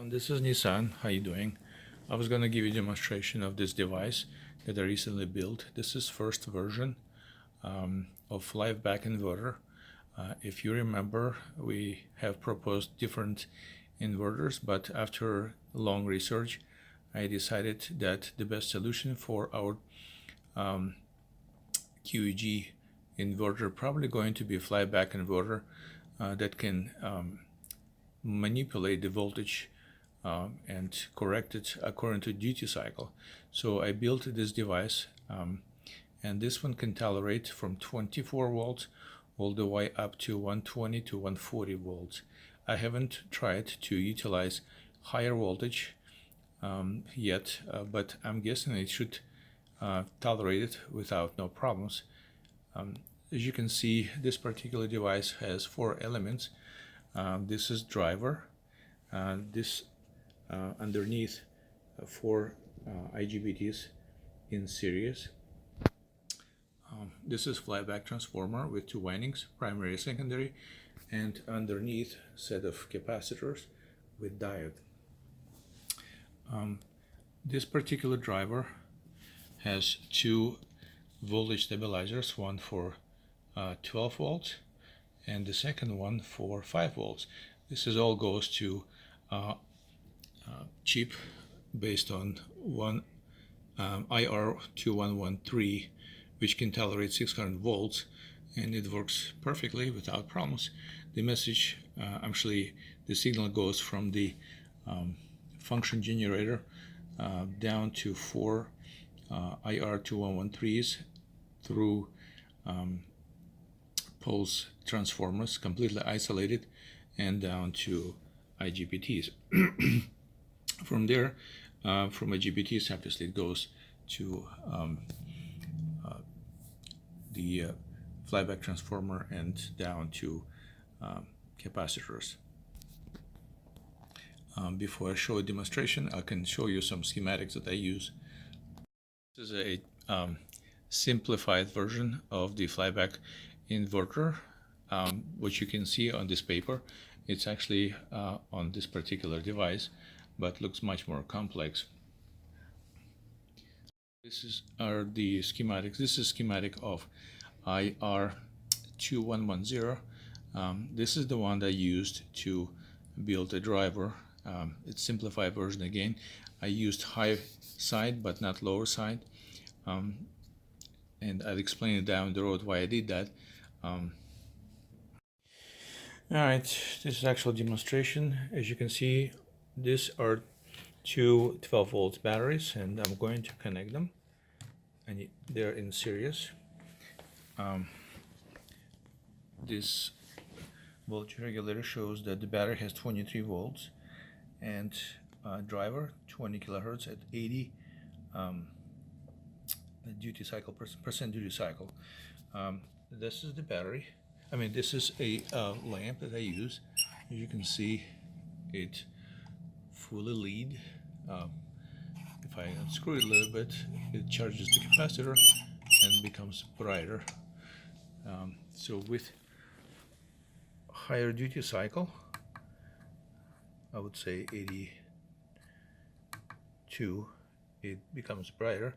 This is Nissan. How you doing? I was going to give you a demonstration of this device that I recently built. This is first version of Flyback inverter. If you remember, we have proposed different inverters, but after long research, I decided that the best solution for our QEG inverter probably going to be a Flyback inverter that can manipulate the voltage and correct it according to duty cycle. So I built this device, and this one can tolerate from 24 volts all the way up to 120 to 140 volts. I haven't tried to utilize higher voltage yet, but I'm guessing it should tolerate it without no problems. As you can see, this particular device has 4 elements. This is driver. This underneath 4 IGBTs in series. This is Flyback transformer with 2 windings, primary and secondary, and underneath set of capacitors with diode. This particular driver has 2 voltage stabilizers, one for 12 volts and the second one for 5 volts. This is all goes to chip based on one IR2113, which can tolerate 600 volts, and it works perfectly without problems. The message, actually the signal goes from the function generator down to 4 IR2113s through pulse transformers, completely isolated, and down to IGBTs. From there, from IGBTs, obviously it goes to the Flyback transformer and down to capacitors. Before I show a demonstration, I can show you some schematics that I use. This is a simplified version of the Flyback inverter. What you can see on this paper, it's actually on this particular device, but looks much more complex. This are the schematics. This is schematic of IR2110. This is the one that I used to build a driver. It's simplified version again. I used high side but not lower side, and I'll explain it down the road why I did that. Alright, this is actual demonstration. As you can see, these are 2 12 volt batteries, and I'm going to connect them, and they're in series. This voltage regulator shows that the battery has 23 volts and driver 20 kilohertz at 80 duty cycle percent duty cycle. This is the battery. This is a lamp that I use. As you can see, it fully lead. If I unscrew it a little bit, it charges the capacitor and becomes brighter. So with higher duty cycle, I would say 82, it becomes brighter.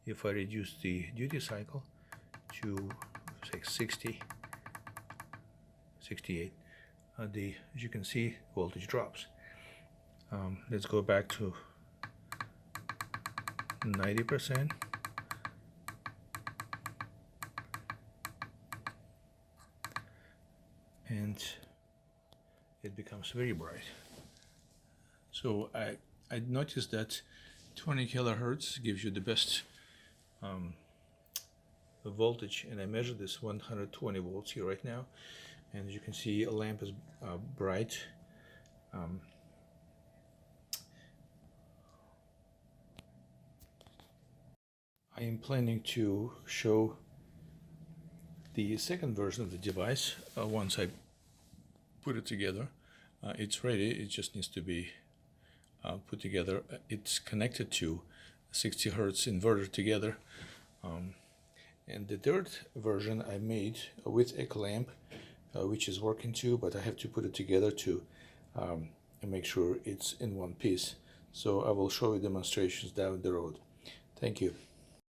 If I reduce the duty cycle to say 60, 68, as you can see, voltage drops. Let's go back to 90%. And it becomes very bright. So I noticed that 20 kilohertz gives you the best voltage, and I measured this 120 volts here right now, and as you can see, a lamp is bright. I am planning to show the second version of the device once I put it together. It's ready, it just needs to be put together. It's connected to 60 Hertz inverter together. And the third version I made with a lamp, which is working too, but I have to put it together to and make sure it's in one piece. So I will show you demonstrations down the road. Thank you.